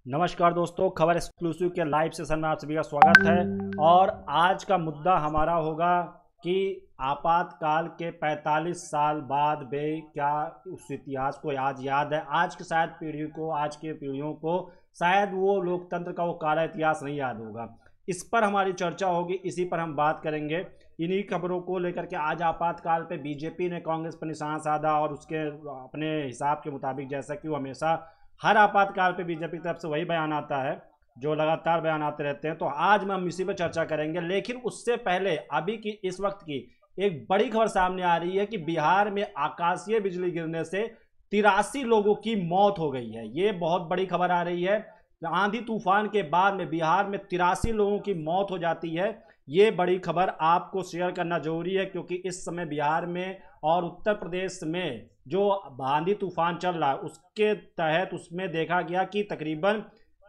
नमस्कार दोस्तों, खबर एक्सक्लूसिव के लाइव सेशन में आप सभी का स्वागत है। और आज का मुद्दा हमारा होगा कि आपातकाल के 45 साल बाद भी क्या उस इतिहास को आज याद है। आज की शायद पीढ़ी को, आज के पीढ़ियों को शायद वो लोकतंत्र का वो काला इतिहास नहीं याद होगा। इस पर हमारी चर्चा होगी, इसी पर हम बात करेंगे। इन्हीं खबरों को लेकर के आज आपातकाल पे बीजेपी ने कांग्रेस पर निशाना साधा और उसके अपने हिसाब के मुताबिक, जैसा कि वो हमेशा हर आपातकाल पे बीजेपी की तरफ से वही बयान आता है जो लगातार बयान आते रहते हैं, तो आज हम इसी पर चर्चा करेंगे। लेकिन उससे पहले अभी की इस वक्त की एक बड़ी खबर सामने आ रही है कि बिहार में आकाशीय बिजली गिरने से 83 लोगों की मौत हो गई है। ये बहुत बड़ी खबर आ रही है। आंधी तूफान के बाद में बिहार में 83 लोगों की मौत हो जाती है। ये बड़ी खबर आपको शेयर करना जरूरी है, क्योंकि इस समय बिहार में और उत्तर प्रदेश में जो आंधी तूफान चल रहा है उसके तहत उसमें देखा गया कि तकरीबन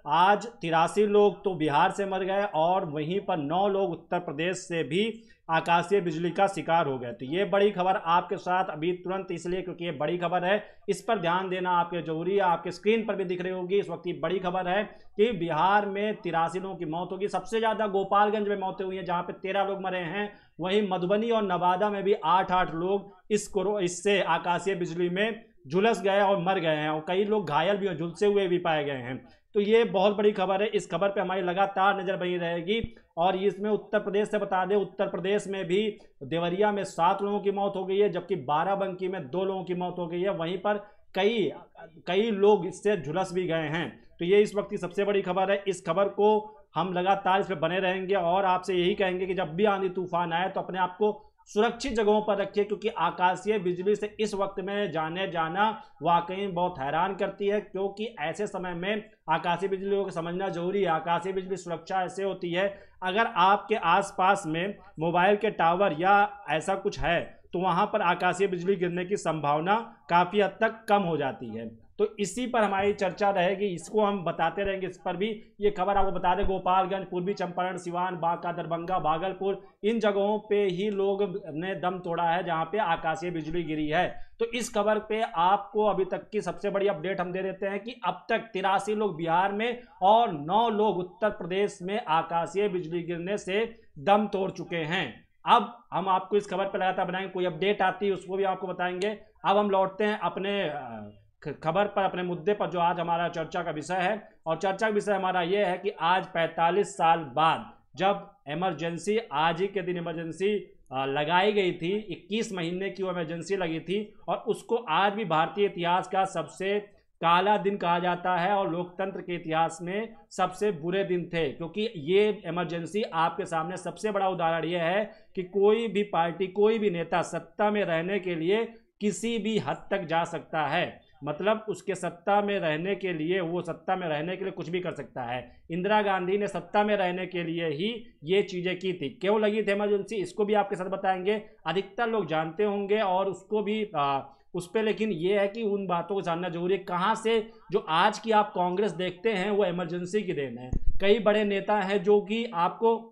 आज 83 लोग तो बिहार से मर गए और वहीं पर 9 लोग उत्तर प्रदेश से भी आकाशीय बिजली का शिकार हो गए। तो ये बड़ी खबर आपके साथ अभी तुरंत इसलिए क्योंकि ये बड़ी खबर है, इस पर ध्यान देना आपके जरूरी है। आपके स्क्रीन पर भी दिख रही होगी इस वक्त ये बड़ी खबर है कि बिहार में 83 लोगों की मौत होगी। सबसे ज्यादा गोपालगंज में मौतें हुई हैं जहां पे 13 लोग मरे हैं। वहीं मधुबनी और नवादा में भी 8-8 लोग इससे आकाशीय बिजली में झुलस गए और मर गए हैं, और कई लोग घायल भी, झुलसे हुए भी पाए गए हैं। तो ये बहुत बड़ी खबर है। इस खबर पे हमारी लगातार नजर बनी रहेगी। और इसमें उत्तर प्रदेश से बता दें, उत्तर प्रदेश में भी देवरिया में 7 लोगों की मौत हो गई है, जबकि बाराबंकी में 2 लोगों की मौत हो गई है। वहीं पर कई कई लोग इससे झुलस भी गए हैं। तो ये इस वक्त की सबसे बड़ी खबर है। इस खबर को हम लगातार इस पर बने रहेंगे और आपसे यही कहेंगे कि जब भी आंधी तूफान आए तो अपने आप को सुरक्षित जगहों पर रखिए, क्योंकि आकाशीय बिजली से इस वक्त में जाने जाना वाकई बहुत हैरान करती है। क्योंकि ऐसे समय में आकाशीय बिजली को समझना जरूरी है। आकाशीय बिजली सुरक्षा ऐसे होती है, अगर आपके आसपास में मोबाइल के टावर या ऐसा कुछ है तो वहां पर आकाशीय बिजली गिरने की संभावना काफी हद तक कम हो जाती है। तो इसी पर हमारी चर्चा रहेगी, इसको हम बताते रहेंगे। इस पर भी ये खबर आपको बता दें, गोपालगंज, पूर्वी चंपारण, सिवान, बांका, दरभंगा, भागलपुर, इन जगहों पे ही लोग ने दम तोड़ा है जहां पे आकाशीय बिजली गिरी है। तो इस खबर पे आपको अभी तक की सबसे बड़ी अपडेट हम दे देते हैं कि अब तक 83 लोग बिहार में और 9 लोग उत्तर प्रदेश में आकाशीय बिजली गिरने से दम तोड़ चुके हैं। अब हम आपको इस खबर पर लगातार बनाएंगे, कोई अपडेट आती है उसको भी आपको बताएंगे। अब हम लौटते हैं अपने खबर पर, अपने मुद्दे पर जो आज हमारा चर्चा का विषय है। और चर्चा का विषय हमारा यह है कि आज 45 साल बाद जब इमरजेंसी, आज ही के दिन इमरजेंसी लगाई गई थी, 21 महीने की वो इमरजेंसी लगी थी, और उसको आज भी भारतीय इतिहास का सबसे काला दिन कहा जाता है और लोकतंत्र के इतिहास में सबसे बुरे दिन थे। क्योंकि ये इमरजेंसी आपके सामने सबसे बड़ा उदाहरण यह है कि कोई भी पार्टी, कोई भी नेता सत्ता में रहने के लिए किसी भी हद तक जा सकता है। मतलब उसके सत्ता में रहने के लिए, वो सत्ता में रहने के लिए कुछ भी कर सकता है। इंदिरा गांधी ने सत्ता में रहने के लिए ही ये चीज़ें की थी। क्यों लगी थी इमरजेंसी, इसको भी आपके साथ बताएंगे। अधिकतर लोग जानते होंगे और उसको भी उस पर, लेकिन ये है कि उन बातों को जानना जरूरी है। कहाँ से जो आज की आप कांग्रेस देखते हैं वो इमरजेंसी की देन है। कई बड़े नेता हैं जो कि आपको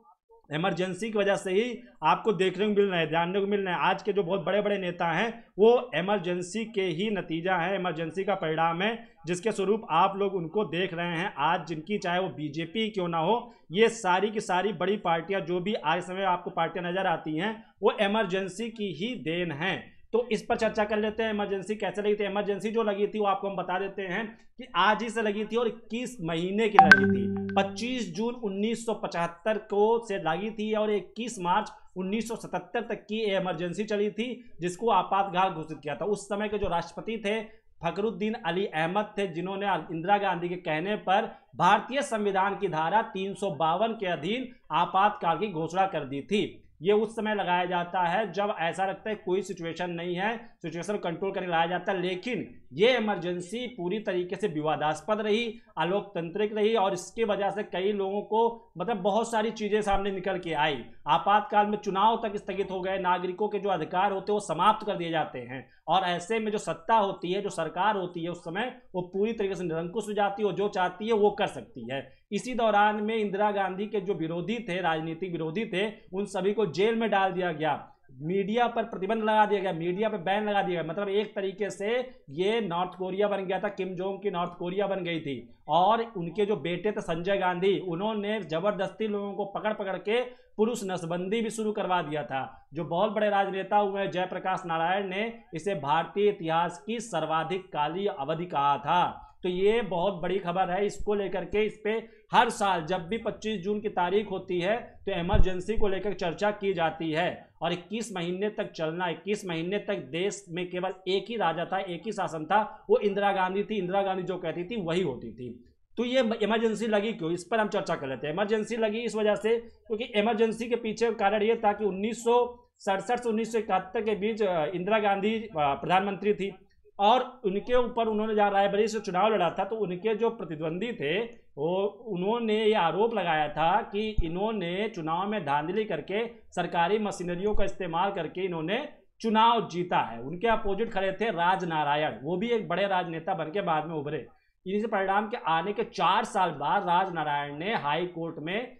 इमरजेंसी की वजह से ही आपको देखने को मिल रहे हैं, जानने को मिल रहे हैं। आज के जो बहुत बड़े बड़े नेता हैं वो इमरजेंसी के ही नतीजा है, इमरजेंसी का परिणाम है, जिसके स्वरूप आप लोग उनको देख रहे हैं आज। जिनकी चाहे वो बीजेपी क्यों ना हो, ये सारी की सारी बड़ी पार्टियां जो भी आज समय आपको पार्टियां नजर आती हैं वो इमरजेंसी की ही देन है। तो इस पर चर्चा कर लेते हैं, इमरजेंसी कैसे लगी थी। इमरजेंसी जो लगी थी वो आपको हम बता देते हैं कि आज ही से लगी थी और 21 महीने की लगी थी। 25 जून 1975 को से लगी थी और 21 मार्च 1977 तक की इमरजेंसी चली थी, जिसको आपातकाल घोषित किया था। उस समय के जो राष्ट्रपति थे फखरुद्दीन अली अहमद थे, जिन्होंने इंदिरा गांधी के कहने पर भारतीय संविधान की धारा 352 के अधीन आपातकाल की घोषणा कर दी थी। ये उस समय लगाया जाता है जब ऐसा लगता है कोई सिचुएशन नहीं है, सिचुएशन कंट्रोल करने लगाया जाता है। लेकिन ये इमरजेंसी पूरी तरीके से विवादास्पद रही, अलोकतांत्रिक रही, और इसकी वजह से कई लोगों को मतलब बहुत सारी चीजें सामने निकल के आई। आपातकाल में चुनाव तक स्थगित हो गए, नागरिकों के जो अधिकार होते हैं वो समाप्त कर दिए जाते हैं, और ऐसे में जो सत्ता होती है, जो सरकार होती है, उस समय वो पूरी तरीके से निरंकुश हो जाती है और जो चाहती है वो कर सकती है। इसी दौरान में इंदिरा गांधी के जो विरोधी थे, राजनीतिक विरोधी थे, उन सभी को जेल में डाल दिया गया। मीडिया पर प्रतिबंध लगा दिया गया, मीडिया पर बैन लगा दिया गया। मतलब एक तरीके से ये नॉर्थ कोरिया बन गया था, किम जोंग की नॉर्थ कोरिया बन गई थी। और उनके जो बेटे थे संजय गांधी, उन्होंने जबरदस्ती लोगों को पकड़ पकड़ के पुरुष नसबंदी भी शुरू करवा दिया था। जो बहुत बड़े राजनेता हुए जयप्रकाश नारायण ने इसे भारतीय इतिहास की सर्वाधिक काली अवधि कहा था। तो ये बहुत बड़ी खबर है। इसको लेकर के इस पे हर साल जब भी 25 जून की तारीख होती है तो इमरजेंसी को लेकर चर्चा की जाती है। और 21 महीने तक चलना, 21 महीने तक देश में केवल एक ही राजा था, एक ही शासन था, वो इंदिरा गांधी थी। इंदिरा गांधी जो कहती थी वही होती थी। तो ये इमरजेंसी लगी क्यों, इस पर हम चर्चा कर लेते हैं। इमरजेंसी लगी इस वजह से क्योंकि इमरजेंसी के पीछे कारण ये था कि 1967 से 1971 के बीच इंदिरा गांधी प्रधानमंत्री थी और उनके ऊपर उन्होंने जहाँ रायबरेली से चुनाव लड़ा था तो उनके जो प्रतिद्वंदी थे वो उन्होंने ये आरोप लगाया था कि इन्होंने चुनाव में धांधली करके सरकारी मशीनरियों का इस्तेमाल करके इन्होंने चुनाव जीता है। उनके अपोजिट खड़े थे राजनारायण, वो भी एक बड़े राजनेता बन के बाद में उभरे। इन्हीं परिणाम के आने के 4 साल बाद राजनारायण ने हाई कोर्ट में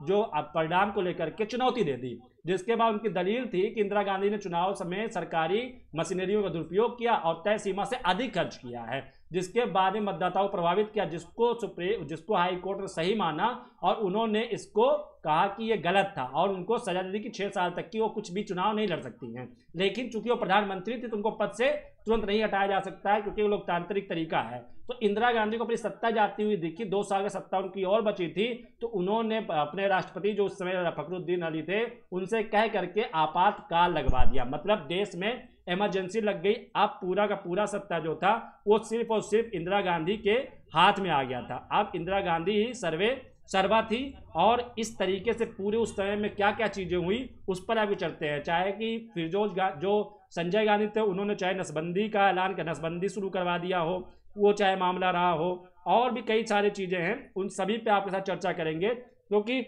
जो परिणाम को लेकर के चुनौती दे दी, जिसके बाद उनकी दलील थी कि इंदिरा गांधी ने चुनाव समय सरकारी मशीनरियों का दुरुपयोग किया और तय सीमा से अधिक खर्च किया है, जिसके बाद में मतदाताओं को प्रभावित किया, जिसको हाई कोर्ट ने सही माना और उन्होंने इसको कहा कि ये गलत था और उनको सजा दी कि 6 साल तक की वो कुछ भी चुनाव नहीं लड़ सकती हैं। लेकिन चूंकि वो प्रधानमंत्री थी तो उनको पद से तुरंत नहीं हटाया जा सकता है क्योंकि वो लोकतांत्रिक तरीका है। तो इंदिरा गांधी को अपनी सत्ता जाती हुई दिखी, 2 साल की सत्ता उनकी और बची थी, तो उन्होंने अपने राष्ट्रपति जो उस समय फखरुद्दीन अली थे उनसे कह करके आपातकाल लगवा दिया। मतलब देश में इमरजेंसी लग गई। अब पूरा का पूरा सत्ता जो था वो सिर्फ और सिर्फ इंदिरा गांधी के हाथ में आ गया था। अब इंदिरा गांधी ही सर्वा थी और इस तरीके से पूरे उस समय में क्या क्या चीज़ें हुई उस पर आगे चलते हैं। चाहे कि फिरजोज जो संजय गांधी थे उन्होंने चाहे नसबंदी का ऐलान कर नसबंदी शुरू करवा दिया हो, वो चाहे मामला रहा हो, और भी कई सारी चीज़ें हैं, उन सभी पे आपके साथ चर्चा करेंगे क्योंकि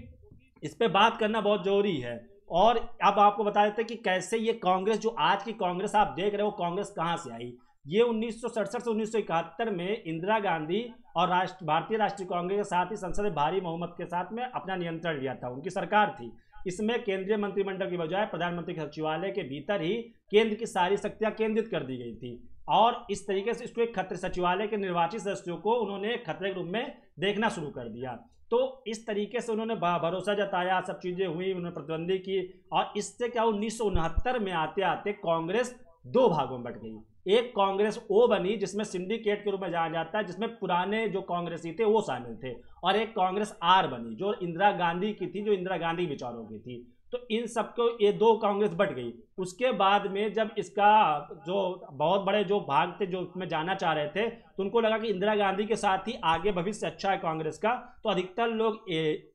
इस पर बात करना बहुत ज़रूरी है। और अब आपको बता देते हैं कि कैसे ये कांग्रेस, जो आज की कांग्रेस आप देख रहे हो, कांग्रेस कहाँ से आई। ये 1967 से 1971 में इंदिरा गांधी और भारतीय राष्ट्रीय कांग्रेस के साथ ही संसद में भारी बहुमत के साथ में अपना नियंत्रण लिया था, उनकी सरकार थी। इसमें केंद्रीय मंत्रिमंडल की बजाय प्रधानमंत्री के सचिवालय के भीतर ही केंद्र की सारी शक्तियां केंद्रित कर दी गई थी और इस तरीके से इसको एक खतरे, सचिवालय के निर्वाचित सदस्यों को उन्होंने खतरे के रूप में देखना शुरू कर दिया। तो इस तरीके से उन्होंने भरोसा जताया, सब चीज़ें हुई, उन्होंने प्रतिद्वंदी की और इससे क्या 1969 में आते आते कांग्रेस 2 भागों में बट गई। एक कांग्रेस ओ बनी जिसमें सिंडिकेट के रूप में जाना जाता है, जिसमें पुराने जो कांग्रेसी थे वो शामिल थे, और एक कांग्रेस आर बनी जो इंदिरा गांधी की थी, जो इंदिरा गांधी विचारों की थी। तो इन सबको ये 2 कांग्रेस बट गई। उसके बाद में जब इसका जो बहुत बड़े जो भाग थे जो उसमें जाना चाह रहे थे तो उनको लगा कि इंदिरा गांधी के साथ ही आगे भविष्य अच्छा है कांग्रेस का, तो अधिकतर लोग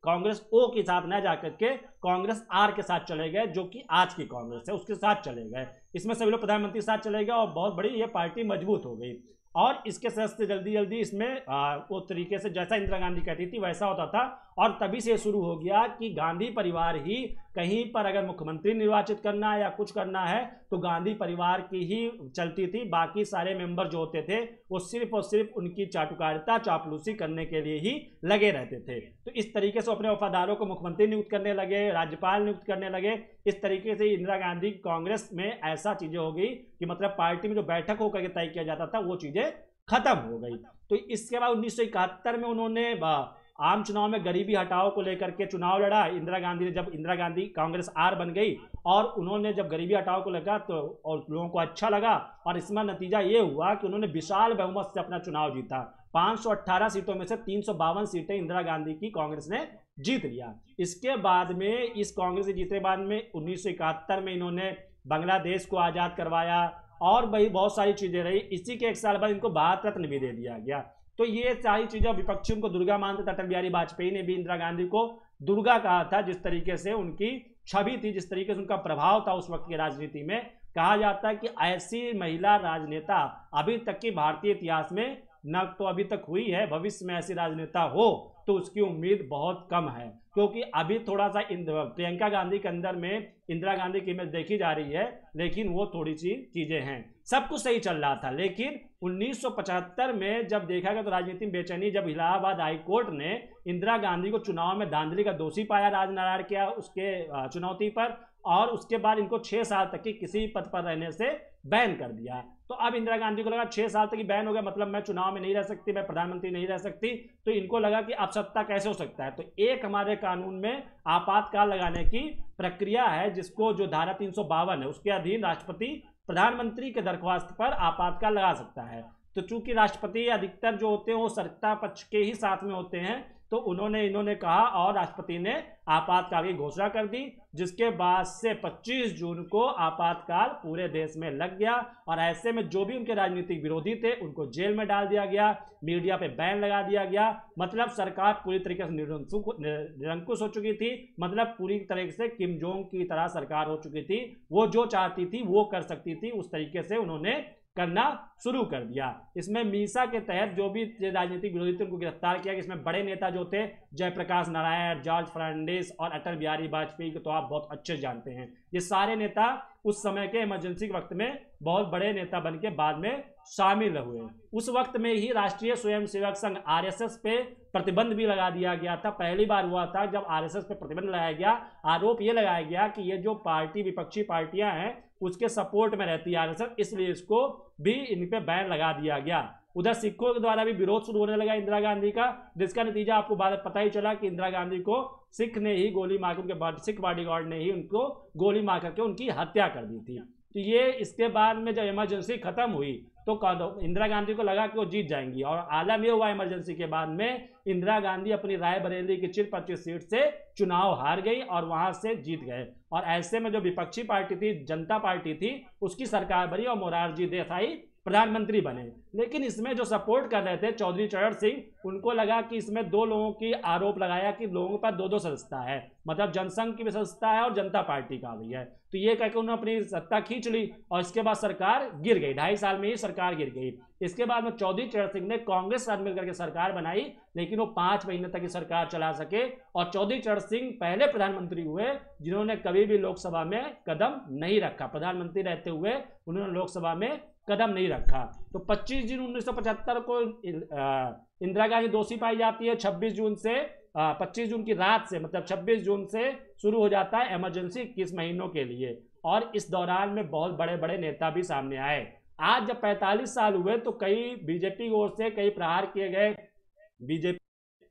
कांग्रेस ओ के साथ न जाकर के कांग्रेस आर के साथ चले गए, जो कि आज की कांग्रेस है, उसके साथ चले गए। इसमें सभी लोग प्रधानमंत्री के साथ चले गए और बहुत बड़ी ये पार्टी मजबूत हो गई। और इसके सदस्य जल्दी जल्दी इसमें वो तरीके से जैसा इंदिरा गांधी कहती थी वैसा होता था। और तभी से शुरू हो गया कि गांधी परिवार ही कहीं पर अगर मुख्यमंत्री निर्वाचित करना है या कुछ करना है तो गांधी परिवार की ही चलती थी। बाकी सारे मेंबर जो होते थे वो सिर्फ और सिर्फ उनकी चाटुकारिता, चापलूसी करने के लिए ही लगे रहते थे। तो इस तरीके से अपने वफादारों को मुख्यमंत्री नियुक्त करने लगे, राज्यपाल नियुक्त करने लगे। इस तरीके से इंदिरा गांधी कांग्रेस में ऐसा चीज़ें हो गई कि मतलब पार्टी में जो बैठक होकर के तय किया जाता था वो चीज़ें खत्म हो गई। तो इसके बाद 1971 में उन्होंने आम चुनाव में गरीबी हटाओ को लेकर के चुनाव लड़ा। इंदिरा गांधी ने, जब इंदिरा गांधी कांग्रेस आर बन गई और उन्होंने जब गरीबी हटाओ को लगा तो और लोगों को अच्छा लगा और इसमें नतीजा ये हुआ कि उन्होंने विशाल बहुमत से अपना चुनाव जीता। 518 सीटों में से 352 सीटें इंदिरा गांधी की कांग्रेस ने जीत लिया। इसके बाद में इस कांग्रेस के जीतने बाद में 1971 में इन्होंने बांग्लादेश को आज़ाद करवाया और भाई बहुत सारी चीज़ें रही। इसी के 1 साल बाद इनको भारत रत्न भी दे दिया गया। तो ये सारी चीज़ें, विपक्षी उनको दुर्गा मानते थे। अटल बिहारी वाजपेयी ने भी इंदिरा गांधी को दुर्गा कहा था, जिस तरीके से उनकी छवि थी, जिस तरीके से उनका प्रभाव था उस वक्त की राजनीति में। कहा जाता है कि ऐसी महिला राजनेता अभी तक की भारतीय इतिहास में न तो अभी तक हुई है, भविष्य में ऐसी राजनेता हो तो उसकी उम्मीद बहुत कम है, क्योंकि अभी थोड़ा सा प्रियंका गांधी के अंदर में इंदिरा गांधी की इमेज देखी जा रही है, लेकिन वो थोड़ी सी चीजें हैं। सब कुछ सही चल रहा था, लेकिन 1975 में जब देखा गया तो राजनीति में बेचैनी, जब इलाहाबाद हाई कोर्ट ने इंदिरा गांधी को चुनाव में धांधली का दोषी पाया राजनारायण के उसके चुनौती पर, और उसके बाद इनको 6 साल तक की किसी पद पर रहने से बैन कर दिया। तो अब इंदिरा गांधी को लगा 6 साल तक की बैन हो गया, मतलब मैं चुनाव में नहीं रह सकती, मैं प्रधानमंत्री नहीं रह सकती, तो इनको लगा कि अब सत्ता कैसे हो सकता है। तो एक हमारे कानून में आपातकाल लगाने की प्रक्रिया है, जिसको जो धारा 352 है उसके अधीन राष्ट्रपति प्रधानमंत्री के दरख्वास्त पर आपातकाल लगा सकता है। तो चूंकि राष्ट्रपति अधिकतर जो होते हैं वो सत्ता पक्ष के ही साथ में होते हैं, तो इन्होंने कहा और राष्ट्रपति ने आपातकाल की घोषणा कर दी, जिसके बाद से 25 जून को आपातकाल पूरे देश में लग गया। और ऐसे में जो भी उनके राजनीतिक विरोधी थे उनको जेल में डाल दिया गया, मीडिया पे बैन लगा दिया गया। मतलब सरकार पूरी तरीके से निरंकुश हो चुकी थी, मतलब पूरी तरीके से किम जोंग की तरह सरकार हो चुकी थी। वो जो चाहती थी वो कर सकती थी, उस तरीके से उन्होंने करना शुरू कर दिया। इसमें मीसा के तहत जो भी राजनीतिक विरोधी थे उनको गिरफ्तार किया गया। इसमें बड़े नेता जो थे जयप्रकाश नारायण, जॉर्ज फर्नांडिस और अटल बिहारी वाजपेयी को तो आप बहुत अच्छे जानते हैं। ये सारे नेता उस समय के इमरजेंसी के वक्त में बहुत बड़े नेता बन के बाद में शामिल हुए। उस वक्त में ही राष्ट्रीय स्वयंसेवक संघ आरएसएस पे प्रतिबंध भी लगा दिया गया था। पहली बार हुआ था जब आरएसएस पे प्रतिबंध लगाया गया। आरोप ये लगाया गया कि ये जो पार्टी विपक्षी पार्टियां हैं उसके सपोर्ट में रहती है आरएसएस, इसलिए इसको भी इन पे बैन लगा दिया गया। उधर सिखों के द्वारा भी विरोध शुरू होने लगा इंदिरा गांधी का, जिसका नतीजा आपको बाद पता ही चला कि इंदिरा गांधी को सिख ने ही गोली मार के, उनके सिख बॉडीगार्ड ने ही उनको गोली मार करके उनकी हत्या कर दी थी। तो ये इसके बाद में जब इमरजेंसी खत्म हुई तो इंदिरा गांधी को लगा कि वो जीत जाएंगी, और आलम ये हुआ इमरजेंसी के बाद में इंदिरा गांधी अपनी रायबरेली की 25 सीट से चुनाव हार गई और वहां से जीत गए। और ऐसे में जो विपक्षी पार्टी थी, जनता पार्टी थी, उसकी सरकार बनी और मोरारजी देसाई प्रधानमंत्री बने। लेकिन इसमें जो सपोर्ट कर रहे थे चौधरी चरण सिंह, उनको लगा कि इसमें दो लोगों की आरोप लगाया कि लोगों के पास दो सदस्यता है, मतलब जनसंघ की भी सदस्यता है और जनता पार्टी का भी है। तो ये कहकर उन्होंने अपनी सत्ता खींच ली और इसके बाद सरकार गिर गई। 2.5 साल में ही सरकार गिर गई। इसके बाद में चौधरी चरण सिंह ने कांग्रेस साथ मिलकर के सरकार बनाई, लेकिन वो 5 महीने तक की सरकार चला सके। और चौधरी चरण सिंह पहले प्रधानमंत्री हुए जिन्होंने कभी भी लोकसभा में कदम नहीं रखा। प्रधानमंत्री रहते हुए उन्होंने लोकसभा में कदम नहीं रखा। तो 25 जून 1975 को इंदिरा गांधी दोषी पाई जाती है। 26 जून की रात से, मतलब 26 जून से शुरू हो जाता है इमरजेंसी 21 महीनों के लिए। और इस दौरान में बहुत बड़े बड़े नेता भी सामने आए। आज जब 45 साल हुए तो कई बीजेपी की ओर से कई प्रहार किए गए। बीजेपी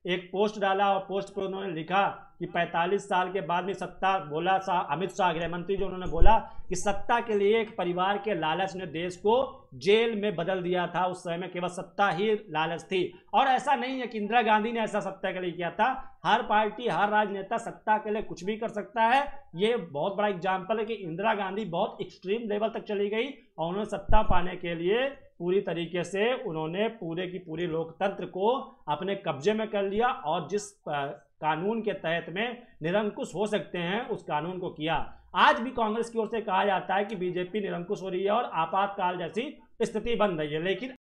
एक पोस्ट डाला और पोस्ट पर उन्होंने लिखा कि 45 साल के बाद में सत्ता, बोला अमित शाह गृह मंत्री जो, उन्होंने बोला कि सत्ता के लिए एक परिवार के लालच ने देश को जेल में बदल दिया था। उस समय में केवल सत्ता ही लालच थी। और ऐसा नहीं है कि इंदिरा गांधी ने ऐसा सत्ता के लिए किया था। हर पार्टी, हर राजनेता सत्ता के लिए कुछ भी कर सकता है। ये बहुत बड़ा एग्जाम्पल है कि इंदिरा गांधी बहुत एक्सट्रीम लेवल तक चली गई और उन्होंने सत्ता पाने के लिए पूरी तरीके से उन्होंने पूरे की पूरी लोकतंत्र को अपने कब्जे में कर लिया और जिस कानून के तहत में निरंकुश हो सकते हैं उस कानून को किया। आज भी कांग्रेस की ओर से कहा जाता है कि बीजेपी निरंकुश हो रही है और आपातकाल जैसी स्थिति बन रही है, लेकिन